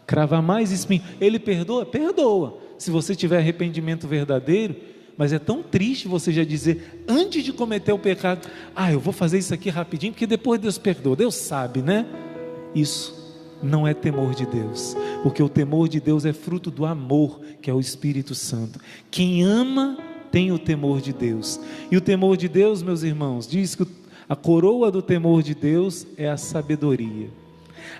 Cravar mais espinho. Ele perdoa? Perdoa. Se você tiver arrependimento verdadeiro. Mas é tão triste você já dizer, antes de cometer o pecado: eu vou fazer isso aqui rapidinho, porque depois Deus perdoa. Deus sabe, né? Isso não é temor de Deus. Porque o temor de Deus é fruto do amor, que é o Espírito Santo. Quem ama tem o temor de Deus. E o temor de Deus, meus irmãos, diz que a coroa do temor de Deus é a sabedoria.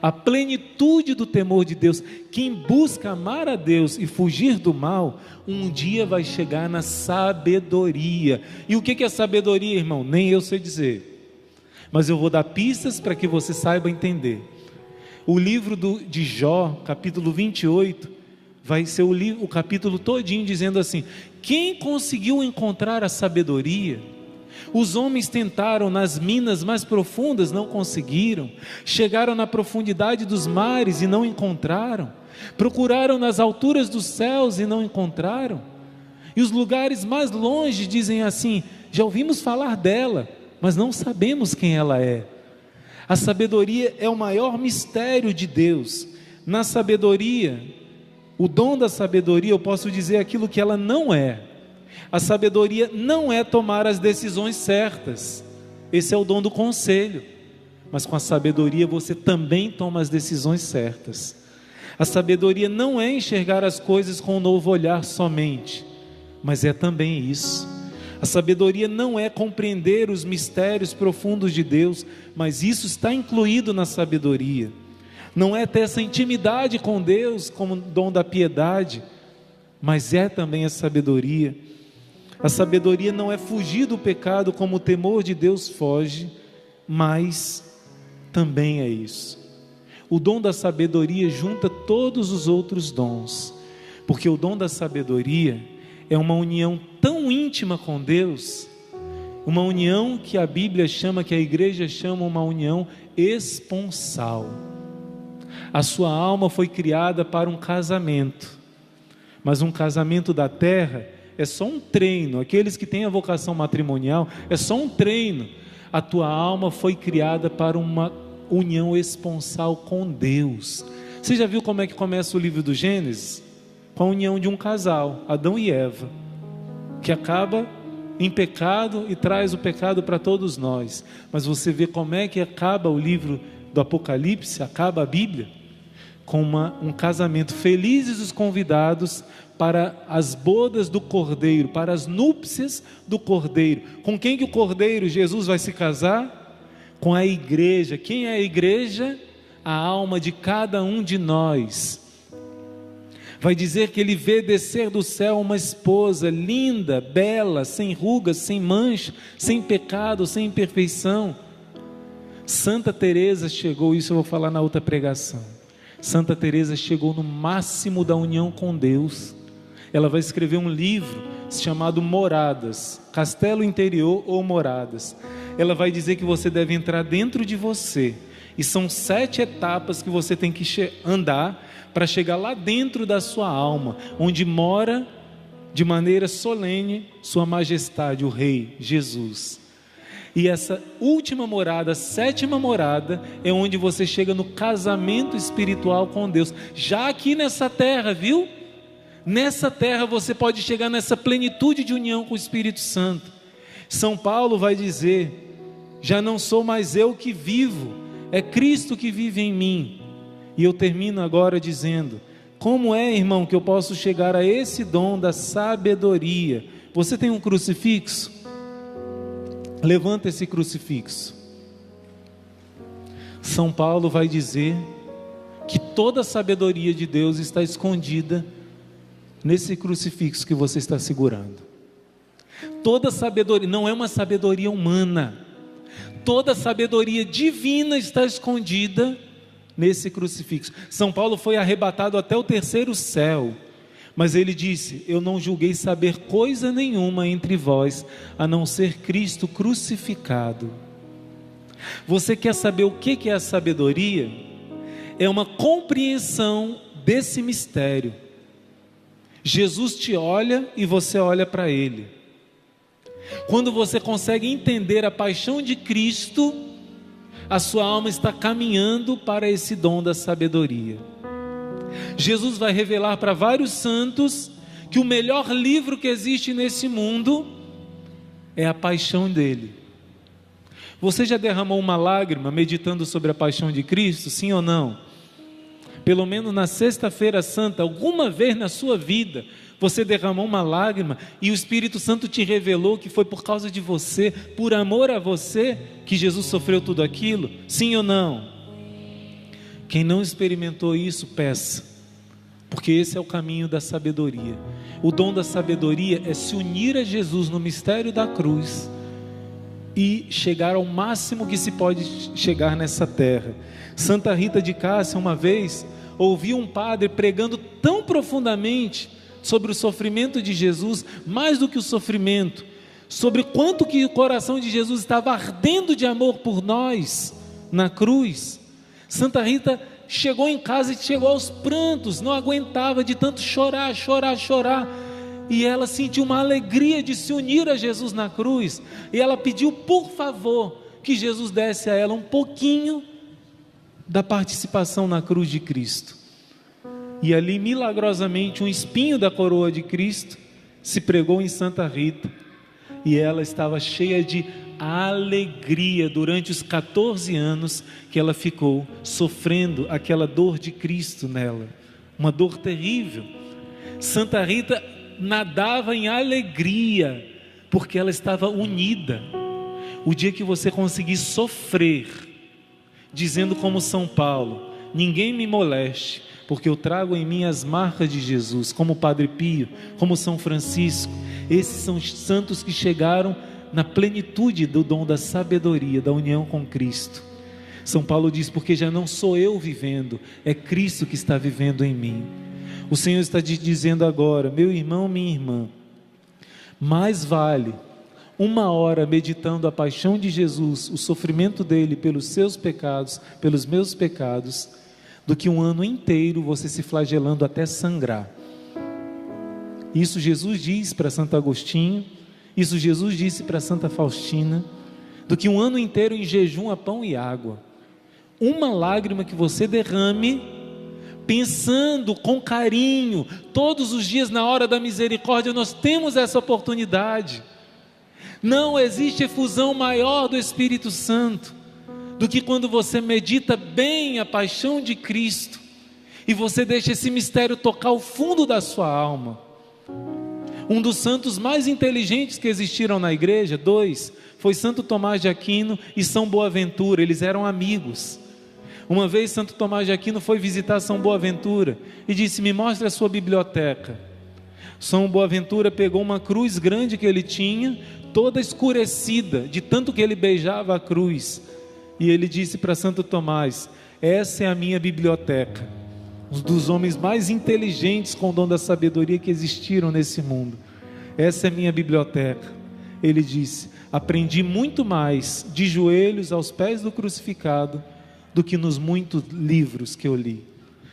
A plenitude do temor de Deus. Quem busca amar a Deus e fugir do mal, um dia vai chegar na sabedoria. E o que é sabedoria, irmão? Nem eu sei dizer, mas eu vou dar pistas para que você saiba entender. O livro de Jó, capítulo 28, vai ser o capítulo todinho dizendo assim: quem conseguiu encontrar a sabedoria? Os homens tentaram nas minas mais profundas, não conseguiram. Chegaram na profundidade dos mares e não encontraram. Procuraram nas alturas dos céus e não encontraram. E os lugares mais longe dizem assim: já ouvimos falar dela, mas não sabemos quem ela é. A sabedoria é o maior mistério de Deus. Na sabedoria, o dom da sabedoria, eu posso dizer aquilo que ela não é. A sabedoria não é tomar as decisões certas. Esse é o dom do conselho. Mas com a sabedoria você também toma as decisões certas. A sabedoria não é enxergar as coisas com um novo olhar somente, mas é também isso. A sabedoria não é compreender os mistérios profundos de Deus, mas isso está incluído na sabedoria. Não é ter essa intimidade com Deus como dom da piedade, mas é também a sabedoria. A sabedoria não é fugir do pecado como o temor de Deus foge, mas também é isso. O dom da sabedoria junta todos os outros dons, porque o dom da sabedoria é uma união tão íntima com Deus, uma união que a Bíblia chama, que a igreja chama uma união esponsal. A sua alma foi criada para um casamento, mas um casamento da terra é só um treino. Aqueles que têm a vocação matrimonial, é só um treino. A tua alma foi criada para uma união esponsal com Deus. Você já viu como é que começa o livro do Gênesis? Com a união de um casal, Adão e Eva, que acaba em pecado e traz o pecado para todos nós. Mas você vê como é que acaba o livro do Apocalipse, acaba a Bíblia, com um casamento. Felizes os convidados para as bodas do Cordeiro, para as núpcias do Cordeiro. Com quem que o Cordeiro, Jesus, vai se casar? Com a igreja. Quem é a igreja? A alma de cada um de nós. Vai dizer que ele vê descer do céu uma esposa linda, bela, sem rugas, sem mancha, sem pecado, sem imperfeição. Santa Teresa chegou, isso eu vou falar na outra pregação. Santa Teresa chegou no máximo da união com Deus. Ela vai escrever um livro chamado Moradas, Castelo Interior ou Moradas. Ela vai dizer que você deve entrar dentro de você, e são 7 etapas que você tem que andar para chegar lá dentro da sua alma, onde mora de maneira solene sua majestade, o Rei Jesus. E essa última morada, a 7ª morada, é onde você chega no casamento espiritual com Deus, já aqui nessa terra, viu? Nessa terra você pode chegar nessa plenitude de união com o Espírito Santo. São Paulo vai dizer: já não sou mais eu que vivo, é Cristo que vive em mim. E eu termino agora dizendo: como é, irmão, que eu posso chegar a esse dom da sabedoria? Você tem um crucifixo? Levanta esse crucifixo. São Paulo vai dizer que toda a sabedoria de Deus está escondida nesse crucifixo que você está segurando. Toda sabedoria, não é uma sabedoria humana, toda sabedoria divina está escondida nesse crucifixo. São Paulo foi arrebatado até o 3º céu, mas ele disse: eu não julguei saber coisa nenhuma entre vós, a não ser Cristo crucificado. Você quer saber o que é a sabedoria? É uma compreensão desse mistério. Jesus te olha e você olha para Ele. Quando você consegue entender a paixão de Cristo, a sua alma está caminhando para esse dom da sabedoria. Jesus vai revelar para vários santos que o melhor livro que existe nesse mundo é a paixão dele. Você já derramou uma lágrima meditando sobre a paixão de Cristo, sim ou não? Pelo menos na sexta-feira santa, alguma vez na sua vida, você derramou uma lágrima e o Espírito Santo te revelou que foi por causa de você, por amor a você, que Jesus sofreu tudo aquilo? Sim ou não? Quem não experimentou isso, peça, porque esse é o caminho da sabedoria. O dom da sabedoria é se unir a Jesus no mistério da cruz e chegar ao máximo que se pode chegar nessa terra. Santa Rita de Cássia, uma vez, ouviu um padre pregando tão profundamente sobre o sofrimento de Jesus, mais do que o sofrimento, sobre quanto que o coração de Jesus estava ardendo de amor por nós na cruz. Santa Rita chegou em casa e chegou aos prantos, não aguentava de tanto chorar, e ela sentiu uma alegria de se unir a Jesus na cruz, e ela pediu por favor que Jesus desse a ela um pouquinho da participação na cruz de Cristo. E ali milagrosamente um espinho da coroa de Cristo se pregou em Santa Rita, e ela estava cheia de alegria durante os 14 anos que ela ficou sofrendo aquela dor de Cristo nela, uma dor terrível. Santa Rita nadava em alegria, porque ela estava unida. O dia que você conseguir sofrer, dizendo como São Paulo: ninguém me moleste, porque eu trago em mim as marcas de Jesus, como Padre Pio, como São Francisco. Esses são os santos que chegaram na plenitude do dom da sabedoria, da união com Cristo. São Paulo diz: porque já não sou eu vivendo, é Cristo que está vivendo em mim. O Senhor está te dizendo agora: meu irmão, minha irmã, mais vale 1 hora meditando a paixão de Jesus, o sofrimento dele pelos seus pecados, pelos meus pecados, do que 1 ano inteiro você se flagelando até sangrar. Isso Jesus diz para Santo Agostinho, isso Jesus disse para Santa Faustina, do que 1 ano inteiro em jejum a pão e água. Uma lágrima que você derrame, pensando com carinho, todos os dias na hora da misericórdia, nós temos essa oportunidade. Não existe efusão maior do Espírito Santo do que quando você medita bem a paixão de Cristo e você deixa esse mistério tocar o fundo da sua alma. Um dos santos mais inteligentes que existiram na igreja, 2, foi Santo Tomás de Aquino e São Boaventura. Eles eram amigos. Uma vez Santo Tomás de Aquino foi visitar São Boaventura e disse: me mostre a sua biblioteca. São Boaventura pegou uma cruz grande que ele tinha, toda escurecida, de tanto que ele beijava a cruz, e ele disse para Santo Tomás: essa é a minha biblioteca. Um dos homens mais inteligentes com o dom da sabedoria que existiram nesse mundo. Essa é a minha biblioteca. Ele disse: aprendi muito mais de joelhos aos pés do crucificado do que nos muitos livros que eu li.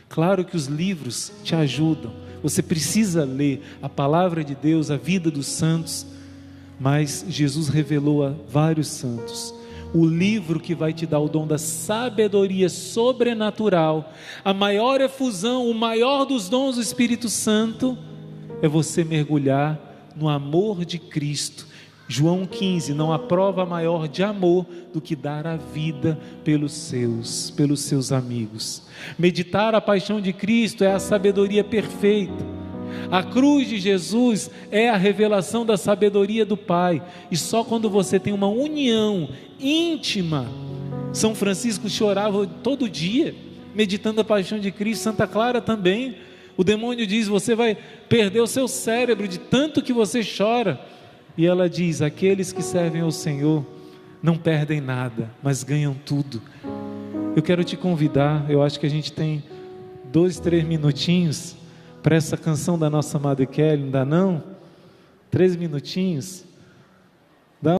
Claro que os livros te ajudam, você precisa ler a palavra de Deus, a vida dos santos, mas Jesus revelou a vários santos. O livro que vai te dar o dom da sabedoria sobrenatural, a maior efusão, o maior dos dons do Espírito Santo, é você mergulhar no amor de Cristo. João 15, não há prova maior de amor do que dar a vida pelos seus amigos. Meditar a paixão de Cristo é a sabedoria perfeita. A cruz de Jesus é a revelação da sabedoria do Pai, e só quando você tem uma união íntima. São Francisco chorava todo dia meditando a paixão de Cristo, Santa Clara também. O demônio diz: você vai perder o seu cérebro de tanto que você chora, e ela diz: aqueles que servem ao Senhor não perdem nada, mas ganham tudo. Eu quero te convidar, eu acho que a gente tem 2, 3 minutinhos para essa canção da nossa amada Kelly, não dá não? 3 minutinhos.